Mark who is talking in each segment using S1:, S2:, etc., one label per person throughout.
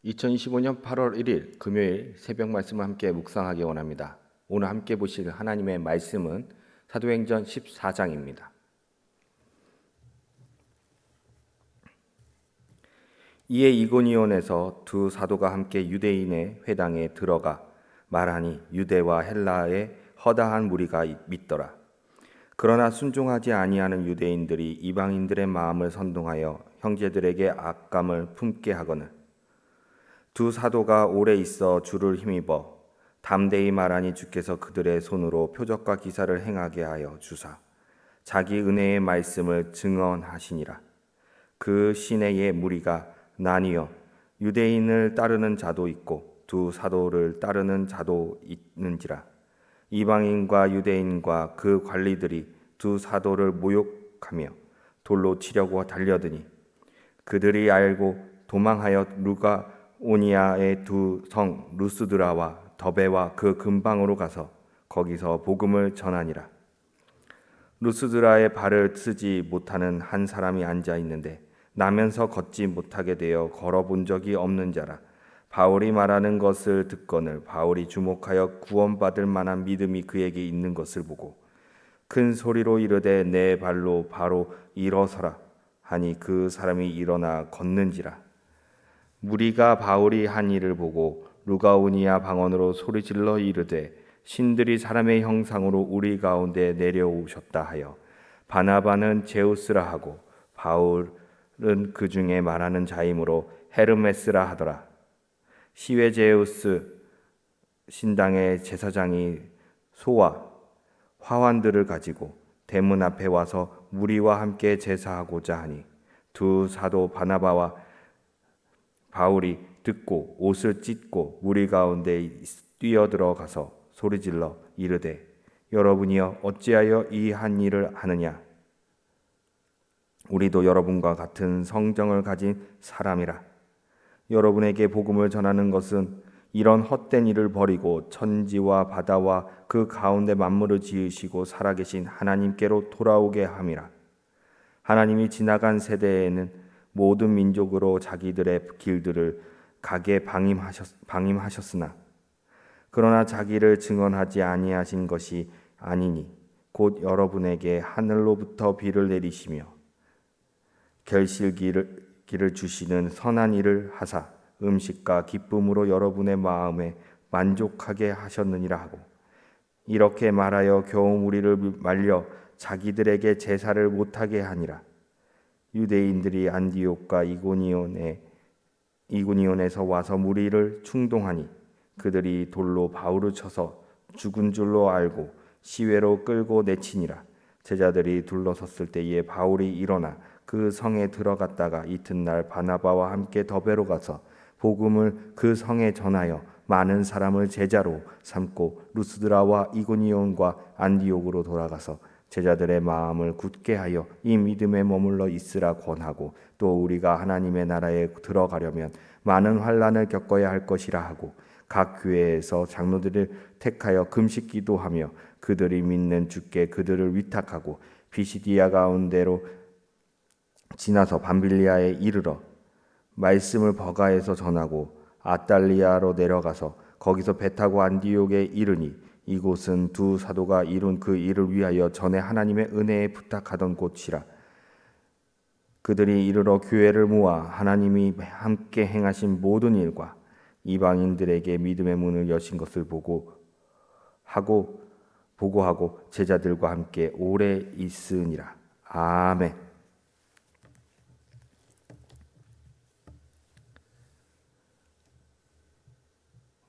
S1: 2025년 8월 1일 금요일 새벽 말씀을 함께 묵상하기 원합니다. 오늘 함께 보실 하나님의 말씀은 사도행전 14장입니다. 이에 이고니온에서 두 사도가 함께 유대인의 회당에 들어가 말하니 유대와 헬라의 허다한 무리가 믿더라. 그러나 순종하지 아니하는 유대인들이 이방인들의 마음을 선동하여 형제들에게 악감을 품게 하거늘 두 사도가 오래 있어 주를 힘입어 담대히 말하니 주께서 그들의 손으로 표적과 기사를 행하게 하여 주사 자기 은혜의 말씀을 증언하시니라. 그 시내의 무리가 나뉘어 유대인을 따르는 자도 있고 두 사도를 따르는 자도 있는지라. 이방인과 유대인과 그 관리들이 두 사도를 모욕하며 돌로 치려고 달려드니 그들이 알고 도망하여 루가오니아의 두 성 루스드라와 더베와 그 근방으로 가서 거기서 복음을 전하니라. 루스드라에 발을 쓰지 못하는 한 사람이 앉아 있는데 나면서 걷지 못하게 되어 걸어본 적이 없는 자라. 바울이 말하는 것을 듣거늘 바울이 주목하여 구원받을 만한 믿음이 그에게 있는 것을 보고 큰 소리로 이르되 내 발로 바로 일어서라 하니 그 사람이 일어나 걷는지라. 무리가 바울이 한 일을 보고 루가오니아 방언으로 소리질러 이르되 신들이 사람의 형상으로 우리 가운데 내려오셨다 하여 바나바는 제우스라 하고 바울은 그 중에 말하는 자이므로 헤르메스라 하더라. 시외 제우스 신당의 제사장이 소와 화환들을 가지고 대문 앞에 와서 무리와 함께 제사하고자 하니 두 사도 바나바와 바울이 듣고 옷을 찢고 무리 가운데 뛰어들어가서 소리질러 이르되 여러분이여 어찌하여 이 한 일을 하느냐. 우리도 여러분과 같은 성정을 가진 사람이라. 여러분에게 복음을 전하는 것은 이런 헛된 일을 버리고 천지와 바다와 그 가운데 만물을 지으시고 살아계신 하나님께로 돌아오게 함이라. 하나님이 지나간 세대에는 모든 민족으로 자기들의 길들을 가게 방임하셨으나 그러나 자기를 증언하지 아니하신 것이 아니니 곧 여러분에게 하늘로부터 비를 내리시며 결실기를 주시는 선한 일을 하사 음식과 기쁨으로 여러분의 마음에 만족하게 하셨느니라 하고 이렇게 말하여 겨우 우리를 말려 자기들에게 제사를 못하게 하니라. 유대인들이 안디옥과 이고니온에서 와서 무리를 충동하니 그들이 돌로 바울을 쳐서 죽은 줄로 알고 시외로 끌고 내치니라. 제자들이 둘러섰을 때에 바울이 일어나 그 성에 들어갔다가 이튿날 바나바와 함께 더베로 가서 복음을 그 성에 전하여 많은 사람을 제자로 삼고 루스드라와 이고니온과 안디옥으로 돌아가서 제자들의 마음을 굳게 하여 이 믿음에 머물러 있으라 권하고 또 우리가 하나님의 나라에 들어가려면 많은 환난을 겪어야 할 것이라 하고 각 교회에서 장로들을 택하여 금식 기도하며 그들이 믿는 주께 그들을 위탁하고 비시디아 가운데로 지나서 밤빌리아에 이르러 말씀을 버가에서 전하고 아달리아로 내려가서 거기서 배 타고 안디옥에 이르니 이곳은 두 사도가 이룬 그 일을 위하여 전에 하나님의 은혜에 부탁하던 곳이라. 그들이 이르러 교회를 모아 하나님이 함께 행하신 모든 일과 이방인들에게 믿음의 문을 여신 것을 보고하고 제자들과 함께 오래 있으니라. 아멘.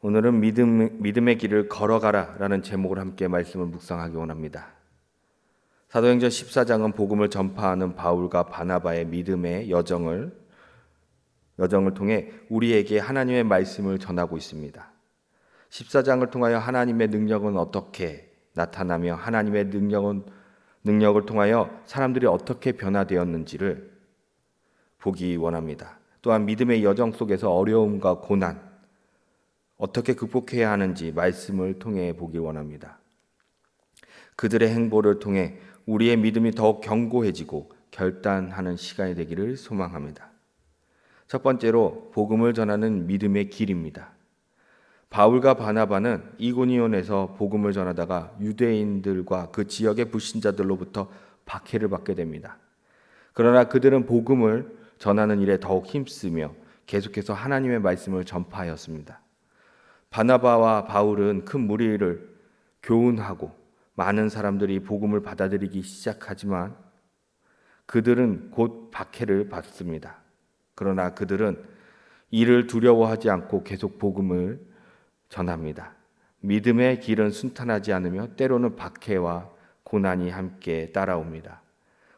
S1: 오늘은 믿음의 길을 걸어가라 라는 제목으로 함께 말씀을 묵상하기 원합니다. 사도행전 14장은 복음을 전파하는 바울과 바나바의 믿음의 여정을 통해 우리에게 하나님의 말씀을 전하고 있습니다. 14장을 통하여 하나님의 능력은 어떻게 나타나며 하나님의 능력을 통하여 사람들이 어떻게 변화되었는지를 보기 원합니다. 또한 믿음의 여정 속에서 어려움과 고난 어떻게 극복해야 하는지 말씀을 통해 보길 원합니다. 그들의 행보를 통해 우리의 믿음이 더욱 견고해지고 결단하는 시간이 되기를 소망합니다. 첫 번째로 복음을 전하는 믿음의 길입니다. 바울과 바나바는 이고니온에서 복음을 전하다가 유대인들과 그 지역의 불신자들로부터 박해를 받게 됩니다. 그러나 그들은 복음을 전하는 일에 더욱 힘쓰며 계속해서 하나님의 말씀을 전파하였습니다. 바나바와 바울은 큰 무리를 교훈하고 많은 사람들이 복음을 받아들이기 시작하지만 그들은 곧 박해를 받습니다. 그러나 그들은 이를 두려워하지 않고 계속 복음을 전합니다. 믿음의 길은 순탄하지 않으며 때로는 박해와 고난이 함께 따라옵니다.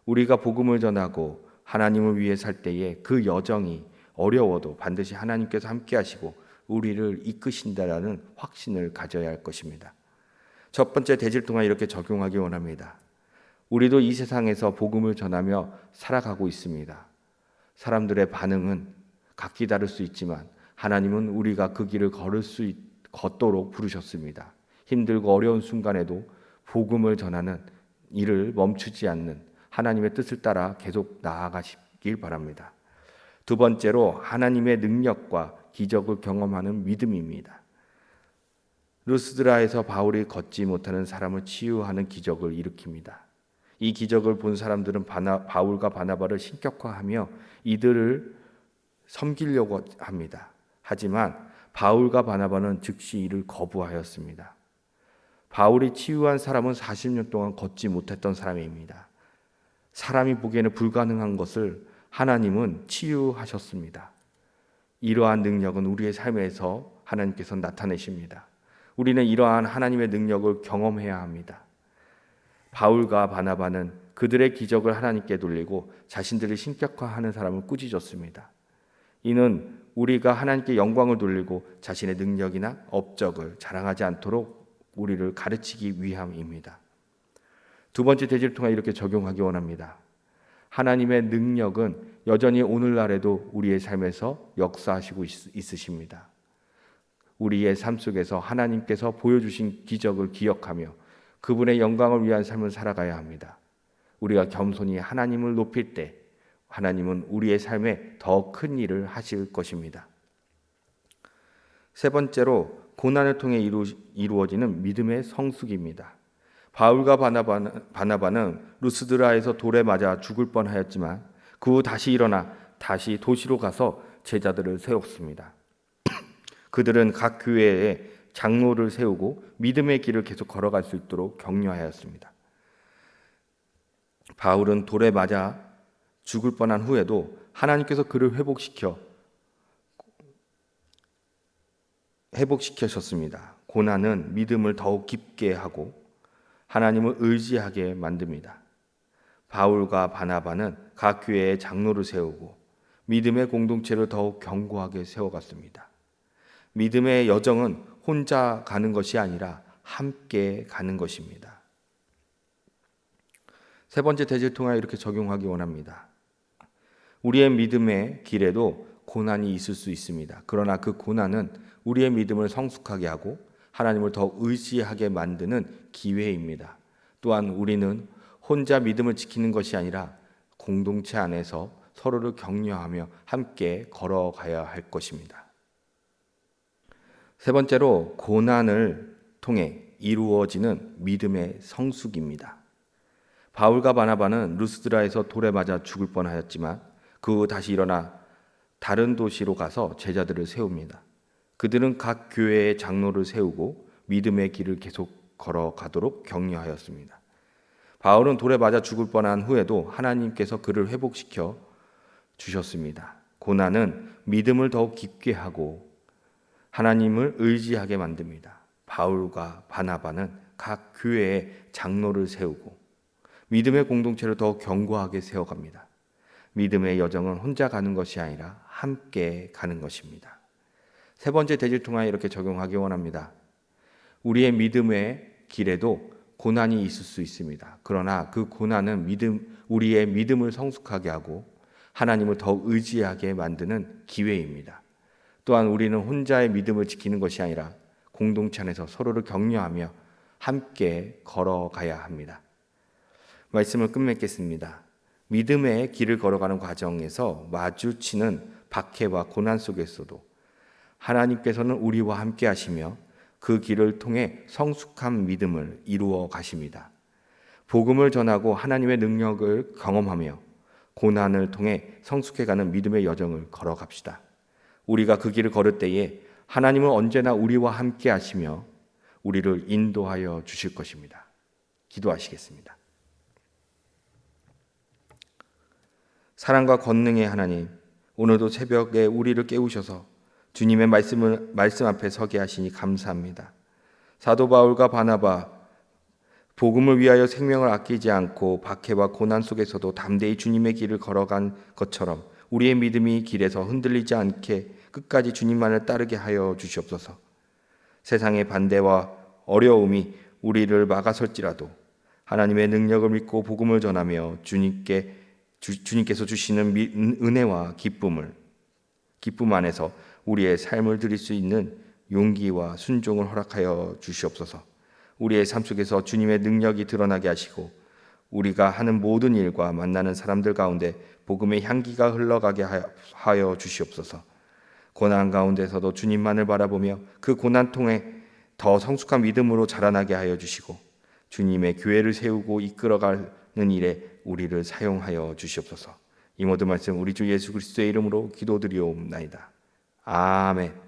S1: 우리가 복음을 전하고 하나님을 위해 살 때에 그 여정이 어려워도 반드시 하나님께서 함께 하시고 우리를 이끄신다라는 확신을 가져야 할 것입니다. 첫 번째 대지를 통해 이렇게 적용하기 원합니다. 우리도 이 세상에서 복음을 전하며 살아가고 있습니다. 사람들의 반응은 각기 다를 수 있지만 하나님은 우리가 그 길을 걷도록 부르셨습니다. 힘들고 어려운 순간에도 복음을 전하는 일을 멈추지 않는 하나님의 뜻을 따라 계속 나아가시길 바랍니다. 두 번째로 하나님의 능력과 기적을 경험하는 믿음입니다. 루스드라에서 바울이 걷지 못하는 사람을 치유하는 기적을 일으킵니다. 이 기적을 본 사람들은 바울과 바나바를 신격화하며 이들을 섬기려고 합니다. 하지만 바울과 바나바는 즉시 이를 거부하였습니다. 바울이 치유한 사람은 40년 동안 걷지 못했던 사람입니다. 사람이 보기에는 불가능한 것을 하나님은 치유하셨습니다. 이러한 능력은 우리의 삶에서 하나님께서 나타내십니다. 우리는 이러한 하나님의 능력을 경험해야 합니다. 바울과 바나바는 그들의 기적을 하나님께 돌리고 자신들을 신격화하는 사람을 꾸짖었습니다. 이는 우리가 하나님께 영광을 돌리고 자신의 능력이나 업적을 자랑하지 않도록 우리를 가르치기 위함입니다. 두 번째 대지를 통해 이렇게 적용하기 원합니다. 하나님의 능력은 여전히 오늘날에도 우리의 삶에서 역사하시고 있으십니다. 우리의 삶 속에서 하나님께서 보여주신 기적을 기억하며 그분의 영광을 위한 삶을 살아가야 합니다. 우리가 겸손히 하나님을 높일 때 하나님은 우리의 삶에 더 큰 일을 하실 것입니다. 세 번째로 고난을 통해 이루어지는 믿음의 성숙입니다. 바울과 바나바는 루스드라에서 돌에 맞아 죽을 뻔하였지만 그 후 다시 일어나 다시 도시로 가서 제자들을 세웠습니다. 그들은 각 교회에 장로를 세우고 믿음의 길을 계속 걸어갈 수 있도록 격려하였습니다. 바울은 돌에 맞아 죽을 뻔한 후에도 하나님께서 그를 회복시키셨습니다. 고난은 믿음을 더욱 깊게 하고 하나님을 의지하게 만듭니다. 바울과 바나바는 각 교회에 장로를 세우고 믿음의 공동체를 더욱 견고하게 세워갔습니다. 믿음의 여정은 혼자 가는 것이 아니라 함께 가는 것입니다. 세 번째 대지를 통하여 이렇게 적용하기 원합니다. 우리의 믿음의 길에도 고난이 있을 수 있습니다. 그러나 그 고난은 우리의 믿음을 성숙하게 하고 하나님을 더 의지하게 만드는 기회입니다. 또한 우리는 혼자 믿음을 지키는 것이 아니라 공동체 안에서 서로를 격려하며 함께 걸어가야 할 것입니다. 세 번째로 고난을 통해 이루어지는 믿음의 성숙입니다. 바울과 바나바는 루스드라에서 돌에 맞아 죽을 뻔하였지만 그 후 다시 일어나 다른 도시로 가서 제자들을 세웁니다. 그들은 각 교회의 장로를 세우고 믿음의 길을 계속 걸어가도록 격려하였습니다. 바울은 돌에 맞아 죽을 뻔한 후에도 하나님께서 그를 회복시켜 주셨습니다. 고난은 믿음을 더욱 깊게 하고 하나님을 의지하게 만듭니다. 바울과 바나바는 각 교회에 장로를 세우고 믿음의 공동체를 더욱 견고하게 세워갑니다. 믿음의 여정은 혼자 가는 것이 아니라 함께 가는 것입니다. 세 번째 대지를 통하여 이렇게 적용하기 원합니다. 우리의 믿음의 길에도 고난이 있을 수 있습니다. 그러나 그 고난은 우리의 믿음을 성숙하게 하고 하나님을 더욱 의지하게 만드는 기회입니다. 또한 우리는 혼자의 믿음을 지키는 것이 아니라 공동체 안에서 서로를 격려하며 함께 걸어가야 합니다. 말씀을 끝맺겠습니다. 믿음의 길을 걸어가는 과정에서 마주치는 박해와 고난 속에서도 하나님께서는 우리와 함께 하시며 그 길을 통해 성숙한 믿음을 이루어 가십니다. 복음을 전하고 하나님의 능력을 경험하며 고난을 통해 성숙해가는 믿음의 여정을 걸어갑시다. 우리가 그 길을 걸을 때에 하나님은 언제나 우리와 함께 하시며 우리를 인도하여 주실 것입니다. 기도하시겠습니다. 사랑과 권능의 하나님, 오늘도 새벽에 우리를 깨우셔서 주님의 말씀 앞에 서게 하시니 감사합니다. 사도 바울과 바나바, 복음을 위하여 생명을 아끼지 않고 박해와 고난 속에서도 담대히 주님의 길을 걸어간 것처럼 우리의 믿음이 길에서 흔들리지 않게 끝까지 주님만을 따르게 하여 주시옵소서. 세상의 반대와 어려움이 우리를 막아설지라도 하나님의 능력을 믿고 복음을 전하며 주님께서 주시는 은혜와 기쁨 안에서 우리의 삶을 드릴 수 있는 용기와 순종을 허락하여 주시옵소서. 우리의 삶 속에서 주님의 능력이 드러나게 하시고 우리가 하는 모든 일과 만나는 사람들 가운데 복음의 향기가 흘러가게 하여 주시옵소서. 고난 가운데서도 주님만을 바라보며 그 고난 통해 더 성숙한 믿음으로 자라나게 하여 주시고 주님의 교회를 세우고 이끌어가는 일에 우리를 사용하여 주시옵소서. 이 모든 말씀 우리 주 예수 그리스도의 이름으로 기도드리옵나이다. 아멘.